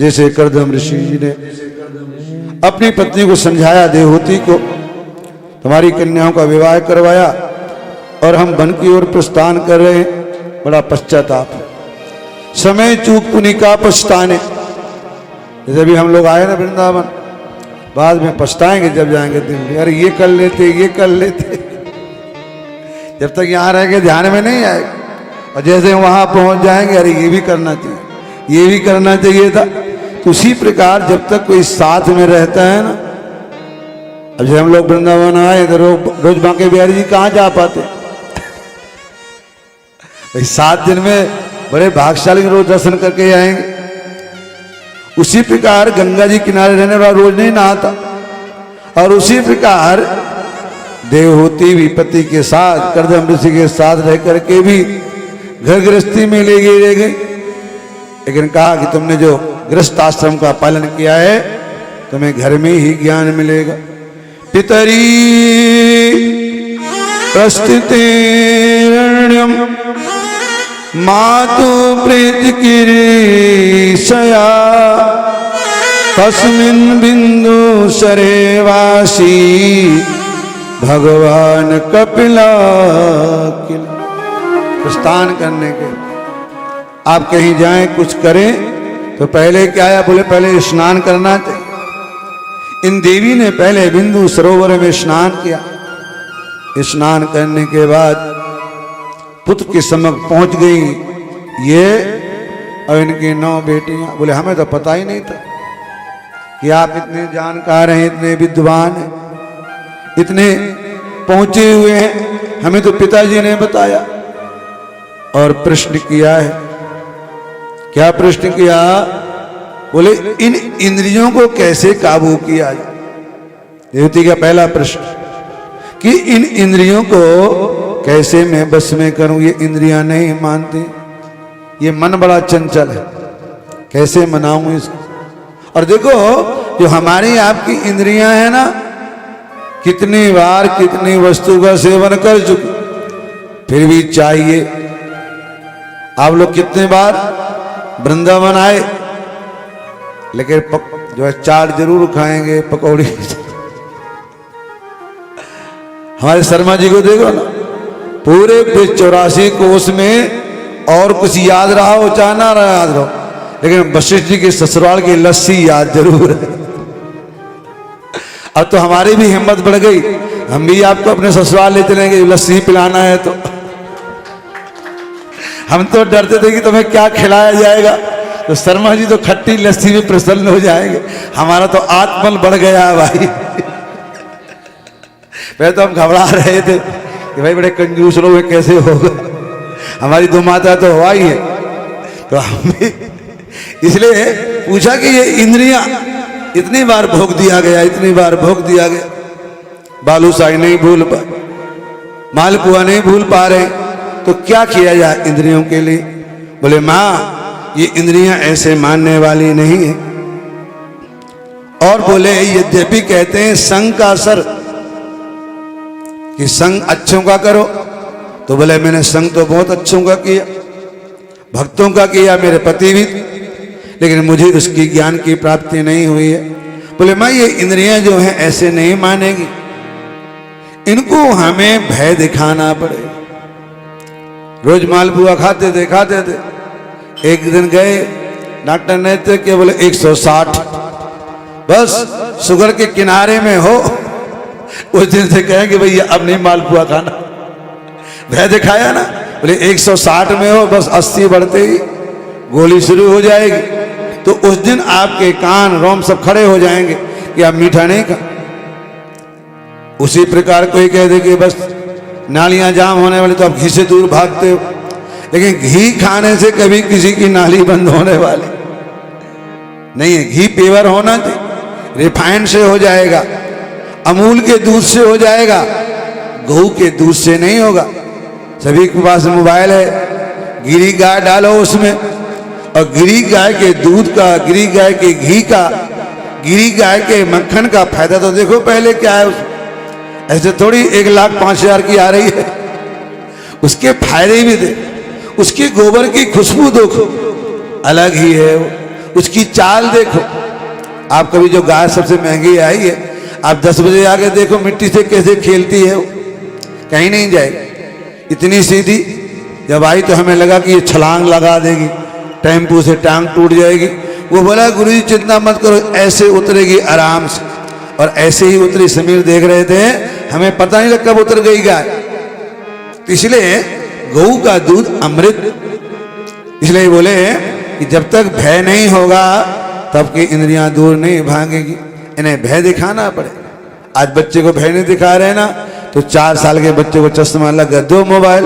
जैसे कर्दम ऋषि जी ने अपनी पत्नी को समझाया, देवहूति को, तुम्हारी कन्याओं का विवाह करवाया और हम वन की ओर प्रस्थान कर रहे हैं। बड़ा पश्चाताप, समय चूक पुनि का पछताने। जैसे भी हम लोग आए ना वृंदावन, बाद में पछताएंगे जब जाएंगे दिल्ली, अरे ये कर लेते, ये कर लेते। जब तक यहाँ रह के ध्यान में नहीं आएगा, और जैसे वहां पहुंच जाएंगे, अरे ये भी करना चाहिए, ये भी करना चाहिए था। तो उसी प्रकार जब तक कोई साथ में रहता है ना, अब जब हम लोग वृंदावन आए तो रोज बांके बिहारी जी कहाँ जा पाते। 7 दिन में बड़े भाग्यशाली रोज दर्शन करके आएंगे। उसी प्रकार गंगा जी किनारे रहने वाला रोज नहीं नहाता, और उसी प्रकार देवहूति भी पति के साथ, कर्दम ऋषि के साथ रह करके भी घर गृहस्थी में ले गई। लेकिन कहा कि तुमने जो गृहस्थ आश्रम का पालन किया है, तुम्हें घर में ही ज्ञान मिलेगा। पितरी प्रस्थितिरण्यम मातु प्रीति किरीशया तस्मिन् बिंदु सरेवासी भगवान कपिला। प्रस्थान करने के आप कहीं जाएं, कुछ करें तो पहले क्या आया, बोले पहले स्नान करना चाहिए। इन देवी ने पहले बिंदु सरोवर में स्नान किया। स्नान करने के बाद पुत्र के समक्ष पहुंच गई ये और इनकी 9 बेटियां। बोले हमें तो पता ही नहीं था कि आप इतने जानकार हैं, इतने विद्वान हैं, इतने पहुंचे हुए हैं, हमें तो पिताजी ने बताया। और प्रश्न किया है, क्या प्रश्न किया? बोले इन इंद्रियों को कैसे काबू किया जाए। देवती का पहला प्रश्न कि इन इंद्रियों को कैसे मैं बस में करूं। ये इंद्रियां नहीं मानती, ये मन बड़ा चंचल है, कैसे मनाऊं इसको। और देखो जो हमारी आपकी इंद्रियां हैं ना, कितनी बार कितनी वस्तु का सेवन कर चुकी, फिर भी चाहिए। आप लोग कितने बार वृंदावन आए, लेकिन जो है चाट जरूर खाएंगे, पकौड़ी। हमारे शर्मा जी को देखो ना, पूरे 84 कोस में और कुछ याद रहा हो चाहे ना याद रहो, लेकिन वशिष्ठ जी के ससुराल की लस्सी याद जरूर है। अब तो हमारी भी हिम्मत बढ़ गई, हम भी आपको अपने ससुराल ले चलेंगे, लस्सी पिलाना है तो। हम तो डरते थे कि तुम्हें क्या खिलाया जाएगा, तो शर्मा जी तो खट्टी लस्सी में प्रसन्न हो जाएंगे। हमारा तो आत्मबल बढ़ गया भाई। पहले तो हम घबरा रहे थे कि भाई बड़े कंजूस लोग हैं, कैसे होगा। हमारी 2 माता तो हुआ ही है, तो हम इसलिए पूछा कि ये इंद्रियां इतनी बार भोग दिया गया, इतनी बार भोग दिया गया, बालूशाही नहीं भूल पा, मालपुआ नहीं भूल पा रहे, तो क्या किया जाए इंद्रियों के लिए। बोले माँ ये इंद्रियां ऐसे मानने वाली नहीं है। और बोले यद्यपि कहते हैं संग का असर, कि संग अच्छों का करो, तो बोले मैंने संग तो बहुत अच्छों का किया, भक्तों का किया, मेरे पति भी, लेकिन मुझे उसकी ज्ञान की प्राप्ति नहीं हुई है। बोले माँ ये इंद्रियां जो हैं ऐसे नहीं मानेगी, इनको हमें भय दिखाना पड़ेगा। रोज मालपुआ खाते थे। एक दिन गए, डॉक्टर ने तो क्या बोले 160, बस शुगर के किनारे में हो। उस दिन से कहेंगे भैया अब नहीं मालपुआ खाना, भय दिखाया ना। बोले 160 में हो, बस 80 बढ़ते ही गोली शुरू हो जाएगी। तो उस दिन आपके कान रोम सब खड़े हो जाएंगे कि आप मीठा नहीं खा। उसी प्रकार कोई कह दे कि बस नालियां जाम होने वाली, तो आप घी से दूर भागते हो, लेकिन घी खाने से कभी किसी की नाली बंद होने वाली नहीं है। घी प्योर होना चाहिए, रिफाइंड से हो जाएगा, अमूल के दूध से हो जाएगा, गऊ के दूध से नहीं होगा। सभी के पास मोबाइल है, गिरी गाय डालो उसमें, और गिरी गाय के दूध का, गिरी गाय के घी का, गिरी गाय के मक्खन का फायदा तो देखो पहले क्या है उसमें। ऐसे थोड़ी 1,05,000 की आ रही है, उसके फायदे भी दे। उसके गोबर की खुशबू देखो अलग ही है, उसकी चाल देखो। आप कभी जो गाय सबसे महंगी आई है, आप 10 बजे आके देखो मिट्टी से कैसे खेलती है वो, कहीं नहीं जाएगी। इतनी सीधी जब आई तो हमें लगा कि ये छलांग लगा देगी, टेम्पू से टांग टूट जाएगी। वो बोला गुरुजी चिंता मत करो, ऐसे उतरेगी आराम से। और ऐसे ही उतरी। समीर देख रहे थे, हमें पता नहीं लगा कब उतर गई गाय। इसलिए गऊ का दूध अमृत, इसलिए बोले कि जब तक भय नहीं होगा तब की इंद्रियां दूर नहीं भागेगी। इन्हें भय दिखाना पड़े। आज बच्चे को भय नहीं दिखा रहे ना, तो 4 साल के बच्चे को चश्मा लगा, दो मोबाइल,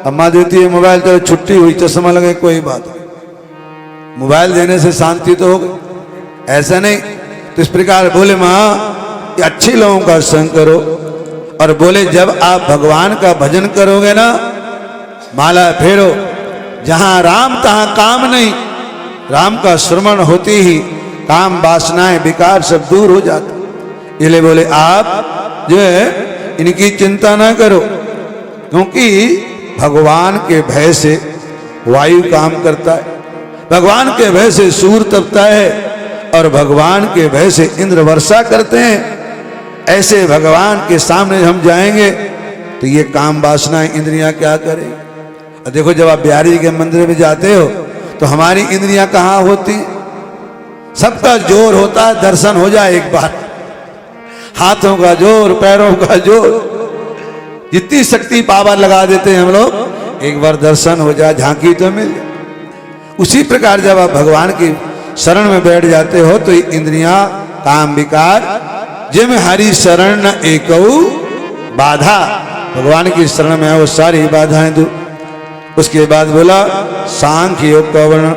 अम्मा देती है मोबाइल, तो छुट्टी हुई, चश्मा लगे, कोई बात नहीं, मोबाइल देने से शांति तो हो गई। ऐसा नहीं। तो इस प्रकार बोले माँ ये अच्छे लोगों का संग करो। और बोले जब आप भगवान का भजन करोगे ना, माला फेरो, जहां राम तहां काम नहीं। राम का श्रवण होते ही काम वासनाएं विकार सब दूर हो जाते। इसलिए बोले आप जो है इनकी चिंता ना करो, क्योंकि भगवान के भय से वायु काम करता है, भगवान के भय से सूर्य तपता है, और भगवान के भय से इंद्र वर्षा करते हैं। ऐसे भगवान के सामने हम जाएंगे तो ये काम वासनाएं इंद्रियां क्या करें। और देखो जब आप बिहारी जी के मंदिर में जाते हो तो हमारी इंद्रियां कहाँ होती, सबका जोर होता है दर्शन हो जाए एक बार, हाथों का जोर, पैरों का जोर, जितनी शक्ति पावर लगा देते हैं हम लोग, एक बार दर्शन हो जाए, झांकी तो मिल जाए। उसी प्रकार जब आप भगवान की शरण में बैठ जाते हो तो इंद्रियां काम विकार जिम हरि शरण न एकऊ बाधा, भगवान की शरण में है वो सारी बाधाएं दूर। उसके बाद बोला सांख्य योग का वर्णन,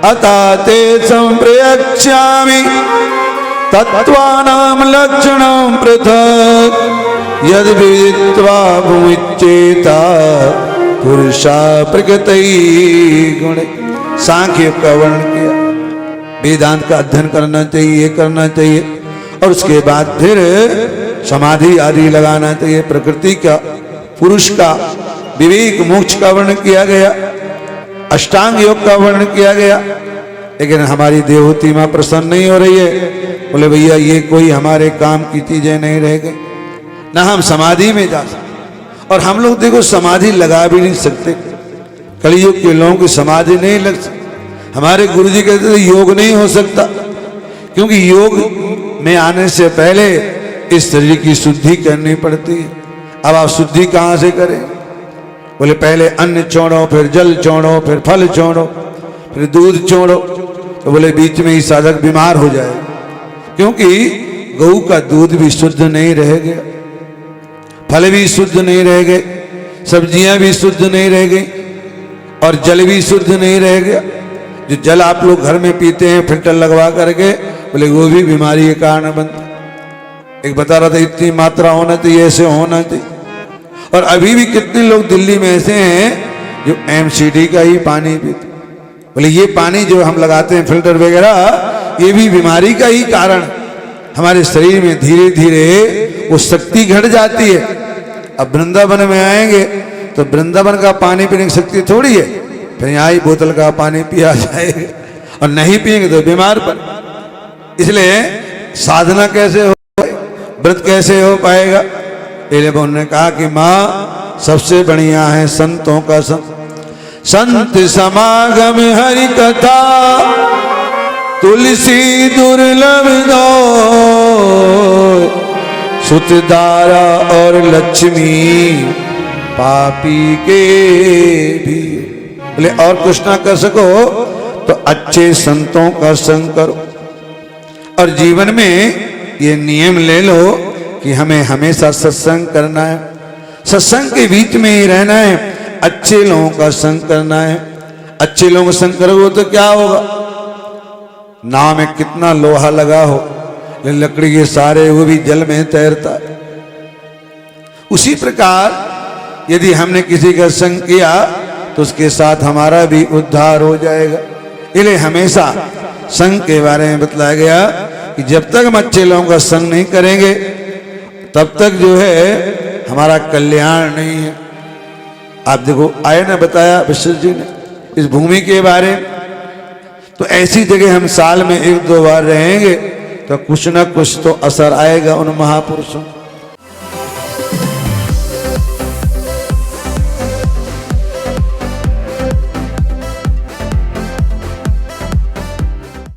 अताते संप्रयच्छामि तत्वानां लक्षणं पृथक् यद विदित्वा भूमिच्चेता पुरुषा प्रकृति गुण। सांख्य योग का वर्णन किया, वेदांत का अध्ययन करना चाहिए, ये करना चाहिए, और उसके बाद फिर समाधि आदि लगाना चाहिए। प्रकृति का, पुरुष का, विवेक मोक्ष का वर्णन किया गया, अष्टांग योग का वर्णन किया गया। लेकिन हमारी देवहूति मां प्रसन्न नहीं हो रही है। बोले भैया ये कोई हमारे काम की चीजें नहीं रह गई, ना हम समाधि में जा सकते, और हम लोग देखो समाधि लगा भी नहीं सकते। कलयुग के लोगों की समाधि नहीं लग सकती। हमारे गुरुजी कहते थे योग नहीं हो सकता, क्योंकि योग में आने से पहले इस शरीर की शुद्धि करनी पड़ती है। अब आप शुद्धि कहाँ से करें। बोले पहले अन्न छोड़ो, फिर जल छोड़ो, फिर फल छोड़ो, फिर दूध छोड़ो। तो बोले बीच में ही साधक बीमार हो जाए, क्योंकि गऊ का दूध भी शुद्ध नहीं रह गया, फल भी शुद्ध नहीं रह गए, सब्जियां भी शुद्ध नहीं रह गई, और जल भी शुद्ध नहीं रह गया। जो जल आप लोग घर में पीते हैं फिल्टर लगवा करके, बोले वो भी बीमारी के कारण बनता। एक बता रहा था इतनी मात्रा होना चाहिए, ऐसे होना चाहिए। और अभी भी कितने लोग दिल्ली में ऐसे हैं जो एमसीडी का ही पानी पीते। बोले ये पानी जो हम लगाते हैं फिल्टर वगैरह, ये भी बीमारी का ही कारण। हमारे शरीर में धीरे धीरे वो शक्ति घट जाती है। अब वृंदावन में आएंगे तो वृंदावन का पानी पीने की शक्ति थोड़ी है, फिर यहाँ ही बोतल का पानी पिया जाएगा, और नहीं पिएंगे तो बीमार पड़। इसलिए साधना कैसे हो, व्रत कैसे हो पाएगा। इसलिए उन्होंने कहा कि माँ सबसे बढ़िया है संतों का संग, संत समागम हरि कथा तुलसी दुर्लभ दो सुतदारा और लक्ष्मी पापी के भी। बोले और कुछ ना कर सको तो अच्छे संतों का संग करो, और जीवन में ये नियम ले लो कि हमें हमेशा सत्संग करना है, सत्संग के बीच में ही रहना है, अच्छे लोगों का संग करना है। अच्छे लोगों का संग करोगे तो क्या होगा, नाव में कितना लोहा लगा हो, लकड़ी के सारे वो भी जल में तैरता है। उसी प्रकार यदि हमने किसी का संग किया तो उसके साथ हमारा भी उद्धार हो जाएगा। इसलिए हमेशा संग के बारे में बतलाया गया कि जब तक हम अच्छे लोगों का संग नहीं करेंगे तब तक जो है हमारा कल्याण नहीं है। आप देखो आए ना बताया विश्व जी ने इस भूमि के बारे में, तो ऐसी जगह हम साल में 1-2 बार रहेंगे तो कुछ ना कुछ तो असर आएगा उन महापुरुषों।